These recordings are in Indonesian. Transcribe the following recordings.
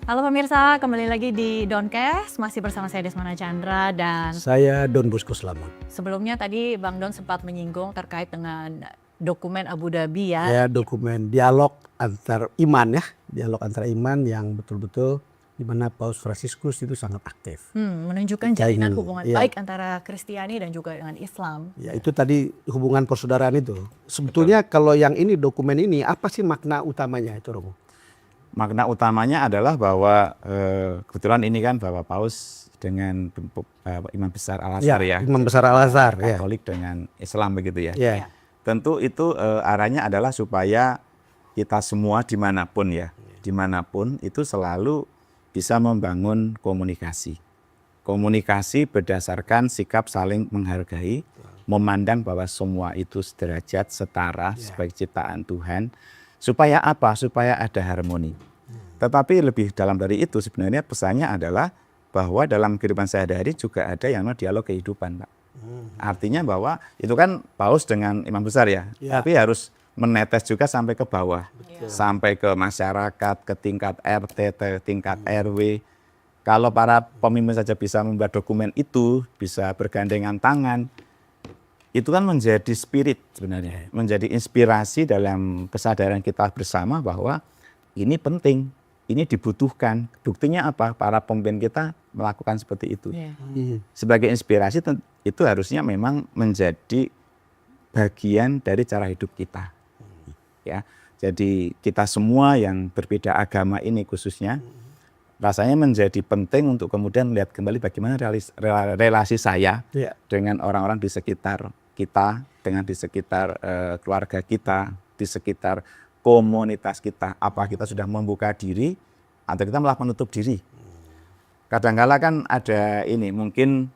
Halo pemirsa, kembali lagi di Doncast, masih bersama saya Desmana Chandra dan Saya Don Bosco Slamet. sebelumnya tadi Bang Don sempat menyinggung terkait dengan dokumen Abu Dhabi ya. Ya, dokumen dialog antar iman ya, dialog antar iman yang betul-betul di mana Paus Fransiskus itu sangat aktif. Menunjukkan Kita jalinan ingin, hubungan ya. baik antara Kristiani dan juga dengan Islam. Ya, itu tadi hubungan persaudaraan itu. Sebetulnya kalau yang ini dokumen ini apa sih makna utamanya itu, Romo? Makna utamanya adalah bahwa kebetulan ini kan Bapak Paus dengan Imam Besar Al-Azhar ya, Imam Besar Al-Azhar ya. Katolik dengan Islam begitu ya. Ya. Tentu itu arahnya adalah supaya kita semua dimanapun itu selalu bisa membangun komunikasi. Komunikasi berdasarkan sikap saling menghargai, memandang bahwa semua itu sederajat, setara sebagai ciptaan Tuhan. Supaya apa? Supaya ada harmoni. Tetapi lebih dalam dari itu sebenarnya pesannya adalah bahwa dalam kehidupan sehari-hari juga ada yang namanya dialog kehidupan, Pak. Artinya bahwa itu kan Paus dengan Imam Besar ya, tapi harus menetes juga sampai ke bawah, sampai ke masyarakat, ke tingkat RT, ke tingkat RW. Kalau para pemimpin saja bisa membuat dokumen itu, bisa bergandengan tangan, itu kan menjadi spirit sebenarnya, menjadi inspirasi dalam kesadaran kita bersama bahwa ini penting, ini dibutuhkan. Buktinya apa? Para pemimpin kita melakukan seperti itu. Sebagai inspirasi itu harusnya memang menjadi bagian dari cara hidup kita. Ya, jadi kita semua yang berbeda agama ini khususnya rasanya menjadi penting untuk kemudian melihat kembali bagaimana relasi saya dengan orang-orang di sekitar kita, dengan di sekitar keluarga kita, di sekitar komunitas kita. Apa kita sudah membuka diri atau kita malah menutup diri? Kadang-kala kan ada ini, mungkin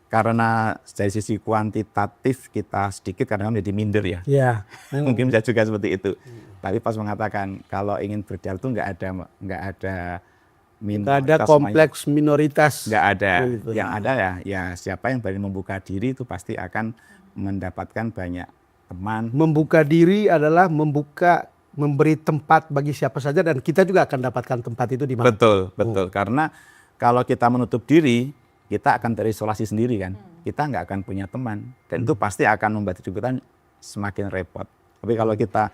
karena dari sisi kuantitatif kita sedikit kadang-kadang menjadi minder ya. Mungkin bisa juga seperti itu. Tapi pas mengatakan kalau ingin berdialog itu nggak ada Nggak ada kompleks minoritas. Nggak ada. Gitu. Yang ada ya siapa yang berani membuka diri itu pasti akan mendapatkan banyak teman. Membuka diri adalah memberi tempat bagi siapa saja dan kita juga akan dapatkan tempat itu di mana. Betul. Karena kalau kita menutup diri, kita akan terisolasi sendiri kan. Kita nggak akan punya teman dan itu pasti akan membuat hidup kita semakin repot. Tapi kalau kita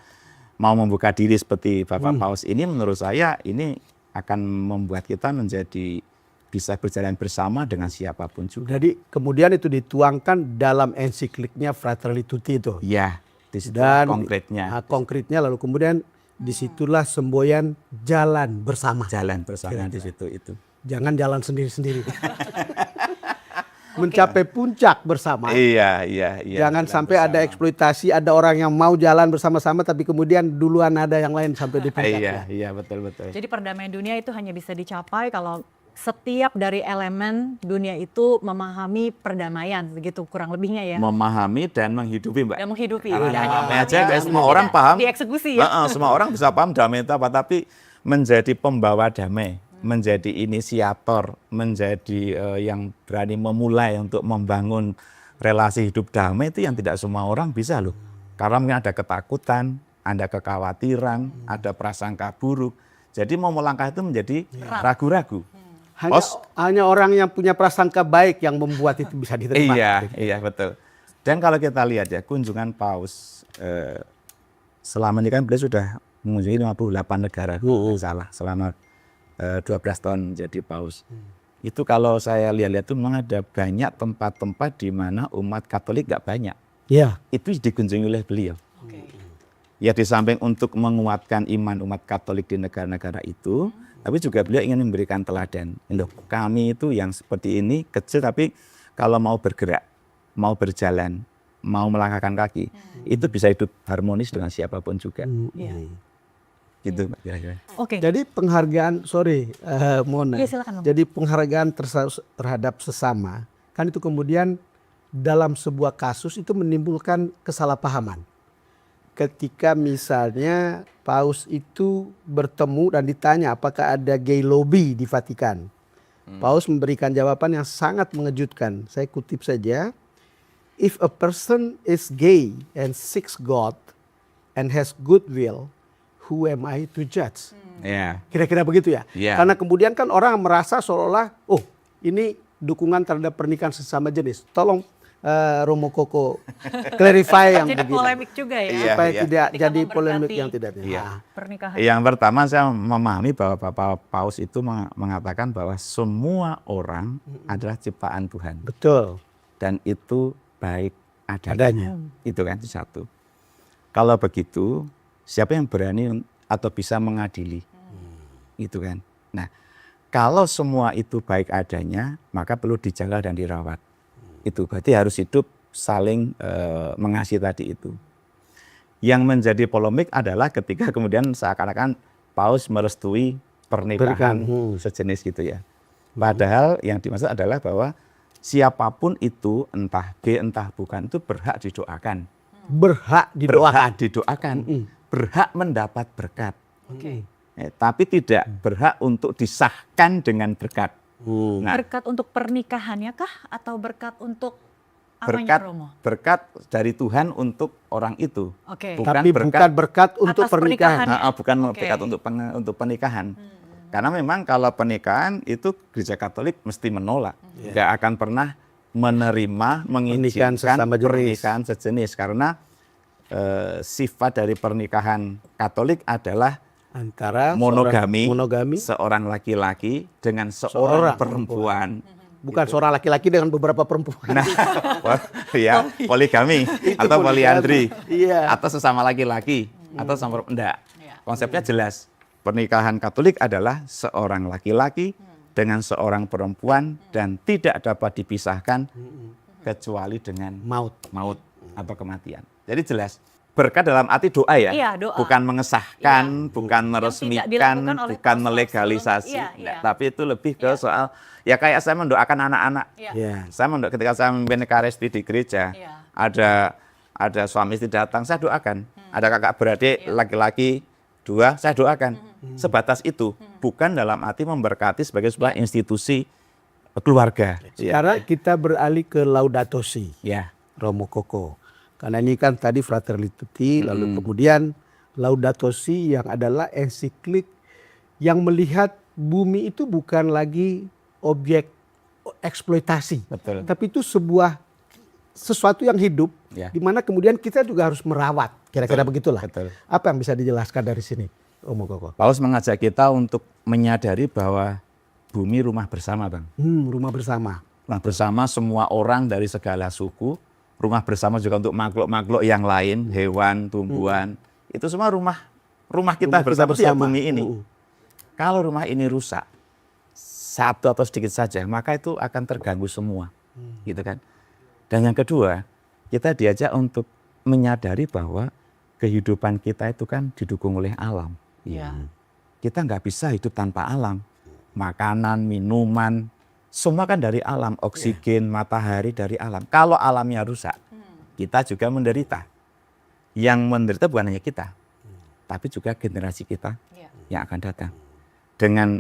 mau membuka diri seperti Bapak Paus ini, menurut saya ini akan membuat kita menjadi bisa berjalan bersama dengan siapapun juga. Jadi kemudian itu dituangkan dalam ensikliknya Fratelli Tutti itu. Ya, di situ Dan konkretnya. Konkretnya lalu kemudian disitulah semboyan jalan bersama. Jalan bersama di situ itu. Jangan jalan sendiri-sendiri. Mencapai puncak bersama. Iya. Jangan sampai ada eksploitasi, ada orang yang mau jalan bersama-sama tapi kemudian duluan ada yang lain sampai di puncak. Iya, betul. Jadi perdamaian dunia itu hanya bisa dicapai kalau setiap dari elemen dunia itu memahami perdamaian, begitu kurang lebihnya ya. Memahami dan menghidupi, Mbak. Dan menghidupi. Karena Tidak hanya damai aja memahami, guys, semua orang paham. Dieksekusi ya. Semua orang bisa paham damai itu apa, tapi menjadi pembawa damai, menjadi inisiator, menjadi yang berani memulai untuk membangun relasi hidup damai itu yang tidak semua orang bisa loh. Karena mungkin ada ketakutan, ada kekhawatiran, ada prasangka buruk. Jadi mau melangkah itu menjadi ragu-ragu. Hanya orang yang punya prasangka baik yang membuat itu bisa diterima. Iya, betul. Dan kalau kita lihat ya, kunjungan Paus selama ini kan beliau sudah mengunjungi 58 negara, salah, selama 12 tahun jadi Paus. Itu kalau saya lihat-lihat itu memang ada banyak tempat-tempat di mana umat Katolik nggak banyak. Iya. Itu dikunjungi oleh beliau. Ya di samping untuk menguatkan iman umat Katolik di negara-negara itu, tapi juga beliau ingin memberikan teladan. Loh, kami itu yang seperti ini kecil tapi kalau mau bergerak, mau berjalan, mau melangkahkan kaki, itu bisa hidup harmonis dengan siapapun juga. Gitu, Mbak, kira-kira. Jadi penghargaan, Mona. Silakan, Om. Jadi penghargaan terhadap sesama, kan itu kemudian dalam sebuah kasus itu menimbulkan kesalahpahaman. Ketika misalnya Paus itu bertemu dan ditanya apakah ada gay lobby di Vatikan. Paus memberikan jawaban yang sangat mengejutkan. Saya kutip saja. If a person is gay and seeks God and has goodwill, who am I to judge? Ya. Kira-kira begitu ya. Iya. Karena kemudian kan orang merasa seolah-olah, oh ini dukungan terhadap pernikahan sesama jenis. Tolong Romo Koko clarify yang Jadi begini. polemik juga ya. Iya. Supaya tidak Ketika jadi polemik memberkati yang tidak. Iya. Nah, Pernikahan. Yang pertama saya memahami bahwa Bapak Paus itu mengatakan bahwa semua orang adalah ciptaan Tuhan betul. dan itu baik adanya. Adanya. Itu kan itu satu. Kalau begitu, siapa yang berani atau bisa mengadili? Itu kan. Nah, kalau semua itu baik adanya, maka perlu dijaga dan dirawat. Itu berarti harus hidup saling mengasihi tadi itu. Yang menjadi polemik adalah ketika kemudian seakan-akan Paus merestui pernikahan sejenis gitu ya. Padahal yang dimaksud adalah bahwa siapapun itu, entah gay entah bukan, itu berhak didoakan. Berhak didoakan. Berhak didoakan. Berhak mendapat berkat. Oke. Tapi tidak berhak untuk disahkan dengan berkat. Nah, Berkat untuk pernikahannya kah atau berkat untuk berkat apanya Romo? berkat dari Tuhan untuk orang itu. Oke. Tapi bukan berkat untuk atas pernikahan. pernikahan. Bukan Oke. berkat untuk pernikahan. Karena memang kalau pernikahan itu Gereja Katolik mesti menolak. Nggak akan pernah menerima, mengizinkan sesama jenis. pernikahan sejenis. Karena sifat dari pernikahan Katolik adalah Antara monogami, monogami, seorang laki-laki dengan seorang perempuan. bukan seorang laki-laki dengan beberapa perempuan. Nah, ya poligami atau poliandri, Iya. atau sesama laki-laki atau sama enggak. Iya. Konsepnya jelas. Pernikahan Katolik adalah seorang laki-laki dengan seorang perempuan dan tidak dapat dipisahkan kecuali dengan maut atau kematian. Jadi jelas. Berkat dalam arti doa ya, Iya, doa. bukan mengesahkan, bukan meresmikan, dilakukan oleh bukan paus melegalisasi, sebelum- iya, enggak. iya. Tapi itu lebih ke soal ya kayak saya mendoakan anak-anak. Iya. Ya. Saya ketika saya memimpin Ekaristi di gereja, Iya. ada suami istri datang, saya doakan. Ada kakak beradik laki-laki 2, saya doakan. Sebatas itu, bukan dalam arti memberkati sebagai sebuah institusi keluarga. Sekarang kita beralih ke Laudato Si, Ya, Romo Koko. Karena ini kan tadi Fratelli Tutti, lalu kemudian Laudato Si yang adalah ensiklik yang melihat bumi itu bukan lagi objek eksploitasi. betul. Tapi itu sesuatu yang hidup, Ya. di mana kemudian kita juga harus merawat. Kira-kira begitulah. Betul. Apa yang bisa dijelaskan dari sini, Romo Koko? Paus mengajak kita untuk menyadari bahwa bumi rumah bersama, Bang. Rumah bersama. Rumah bersama semua orang dari segala suku. Rumah bersama juga untuk makhluk-makhluk yang lain, hewan, tumbuhan. Itu semua rumah kita bersama ya bumi ini. Kalau rumah ini rusak, satu atau sedikit saja, maka itu akan terganggu semua. Gitu kan. Dan yang kedua, kita diajak untuk menyadari bahwa kehidupan kita itu kan didukung oleh alam. Iya. Kita nggak bisa hidup tanpa alam. Makanan, minuman, semua kan dari alam. Oksigen, matahari dari alam. Kalau alamnya rusak, kita juga menderita. Yang menderita bukan hanya kita, tapi juga generasi kita yang akan datang. Dengan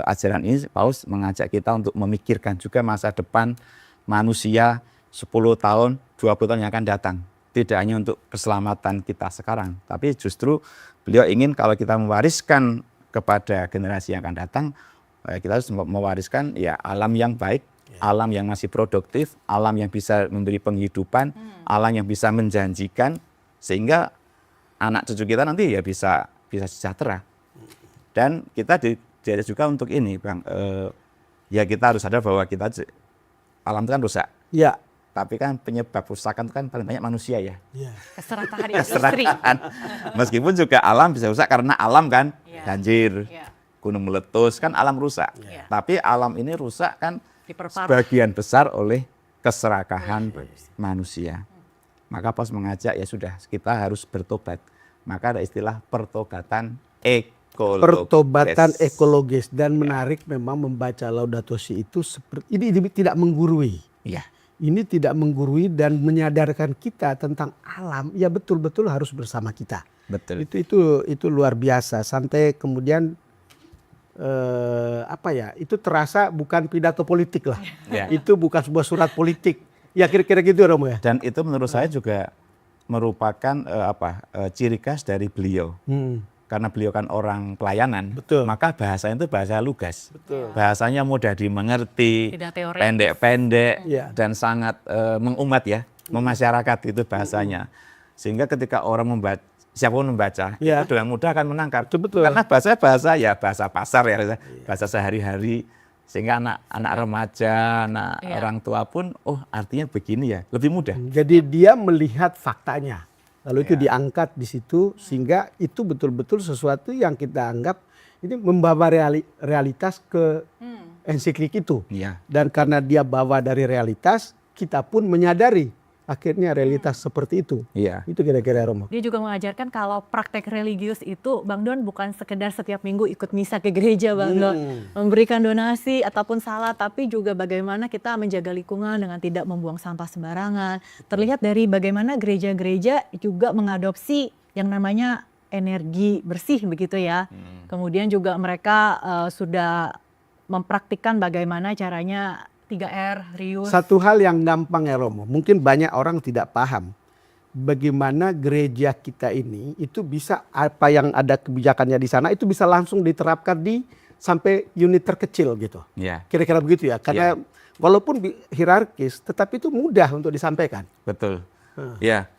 ajaran ini, Paus mengajak kita untuk memikirkan juga masa depan manusia 10 tahun, 20 tahun yang akan datang. Tidak hanya untuk keselamatan kita sekarang, tapi justru beliau ingin kalau kita mewariskan kepada generasi yang akan datang, kita harus mewariskan ya alam yang baik, alam yang masih produktif, alam yang bisa memberi penghidupan, alam yang bisa menjanjikan, sehingga anak cucu kita nanti ya bisa sejahtera. Dan kita diajak juga untuk ini, Bang, ya kita harus sadar bahwa alam itu kan rusak. Ya. Tapi kan penyebab kerusakan itu kan paling banyak manusia ya. Keserakahan industri. Keserakahan. Meskipun juga alam bisa rusak karena alam kan banjir, gunung meletus, kan alam rusak. Tapi alam ini rusak kan Diperparah. sebagian besar oleh keserakahan manusia. Maka Paus mengajak ya sudah kita harus bertobat. Maka ada istilah pertobatan ekologis. Pertobatan ekologis, dan menarik memang membaca Laudato Si itu seperti ini tidak menggurui. Iya. Ini tidak menggurui dan menyadarkan kita tentang alam, ya betul-betul harus bersama kita. Betul. Itu luar biasa, sampai kemudian itu terasa bukan pidato politik lah. Ya. Itu bukan sebuah surat politik. Ya kira-kira gitu Romo ya. Dan itu menurut saya juga merupakan ciri khas dari beliau. karena beliau kan orang pelayanan, Betul. maka bahasanya itu bahasa lugas. Betul. Bahasanya mudah dimengerti, Tidak teoretis. pendek-pendek, Iya. dan sangat mengumat ya, memasyarakat itu bahasanya. Sehingga ketika orang membaca, siapapun membaca, Iya. itu dengan mudah akan menangkap. Betul. Karena bahasa ya bahasa pasar ya, bahasa sehari-hari. Sehingga anak remaja, anak Iya. orang tua pun, oh artinya begini ya, lebih mudah. Jadi dia melihat faktanya, lalu itu Ya. diangkat di situ sehingga itu betul-betul sesuatu yang kita anggap ini membawa realitas ke ensiklik itu. Iya. Dan karena dia bawa dari realitas, kita pun menyadari akhirnya realitas seperti itu. Iya. Itu kira-kira Romo. Dia juga mengajarkan kalau praktek religius itu Bang Don bukan sekedar setiap minggu ikut misa ke gereja Bang Don, memberikan donasi ataupun salat, tapi juga bagaimana kita menjaga lingkungan dengan tidak membuang sampah sembarangan. Terlihat dari bagaimana gereja-gereja juga mengadopsi yang namanya energi bersih begitu ya. Kemudian juga mereka sudah mempraktikkan bagaimana caranya 3R, reuse. Satu hal yang gampang ya Romo, mungkin banyak orang tidak paham bagaimana gereja kita ini itu bisa apa yang ada kebijakannya di sana itu bisa langsung diterapkan di sampai unit terkecil gitu. Iya. Kira-kira begitu ya, karena walaupun hierarkis tetapi itu mudah untuk disampaikan. Betul. Ya,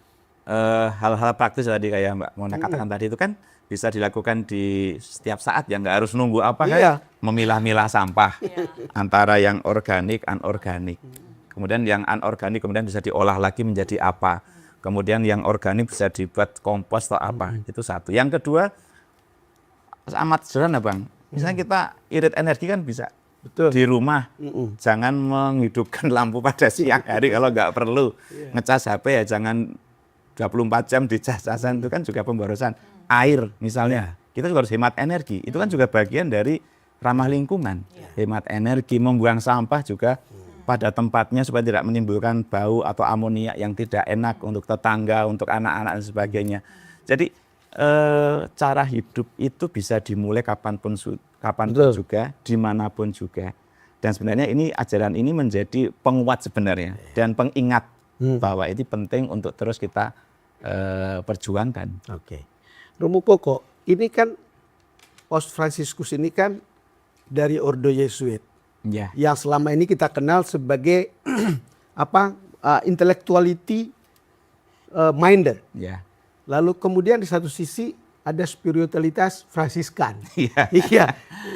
hal-hal praktis tadi kayak Mbak Mona katakan tadi itu kan bisa dilakukan di setiap saat ya, nggak harus nunggu apa kan? Iya. Memilah-milah sampah antara yang organik, anorganik. Kemudian yang anorganik kemudian bisa diolah lagi menjadi apa. Kemudian yang organik bisa dibuat kompos atau apa. Itu satu. Yang kedua amat sederhana Bang. Misalnya kita irit energi kan bisa. Betul. Di rumah, jangan menghidupkan lampu pada siang hari kalau nggak perlu. Ngecas HP ya jangan 24 jam dicas-casan, itu kan juga pemborosan. Air misalnya, kita juga harus hemat energi. Itu kan juga bagian dari ramah lingkungan. Hemat energi, membuang sampah juga pada tempatnya supaya tidak menimbulkan bau atau amonia yang tidak enak untuk tetangga, untuk anak-anak dan sebagainya. Jadi cara hidup itu bisa dimulai kapanpun juga, dimanapun juga. Dan sebenarnya ini ajaran ini menjadi penguat sebenarnya dan pengingat bahwa ini penting untuk terus kita perjuangkan. Oke. Romo Koko, ini kan Paus Fransiskus ini kan dari Ordo Yesuit. Ya. Yang selama ini kita kenal sebagai intellectuality minded. Ya. Lalu kemudian di satu sisi ada spiritualitas Fransiskan. Iya. Iya.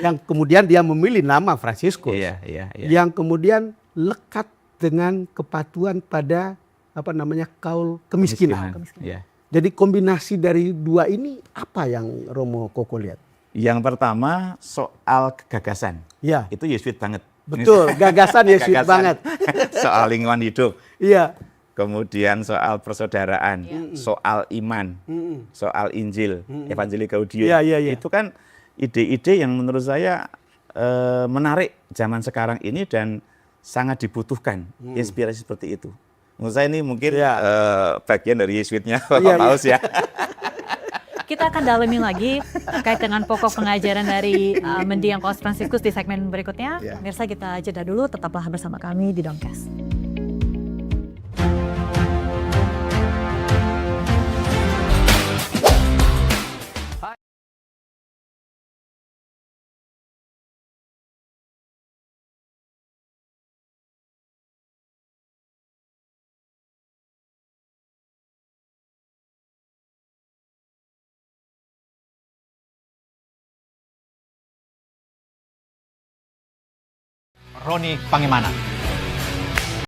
Yang kemudian dia memilih nama Fransiskus. Iya. Yang kemudian lekat dengan kepatuhan pada kaul kemiskinan. Ya. Jadi kombinasi dari dua ini apa yang Romo Koko lihat? Yang pertama soal gagasan. Ya. Itu Yesuit banget. Betul, gagasan Yesuit banget. Soal lingkungan hidup. Iya. Kemudian soal persaudaraan, soal iman, soal Injil, Evangelii Gaudium. Iya. Itu kan ide-ide yang menurut saya menarik zaman sekarang ini dan sangat dibutuhkan inspirasi seperti itu. Menurut saya ini mungkin bagian dari Yesuitnya Bapak Paus ya. Kita akan dalamin lagi terkait dengan pokok pengajaran dari mendiang Paus Fransiskus di segmen berikutnya. Pemirsa, kita jeda dulu, tetaplah bersama kami di Dongkes. Roni Pangimana.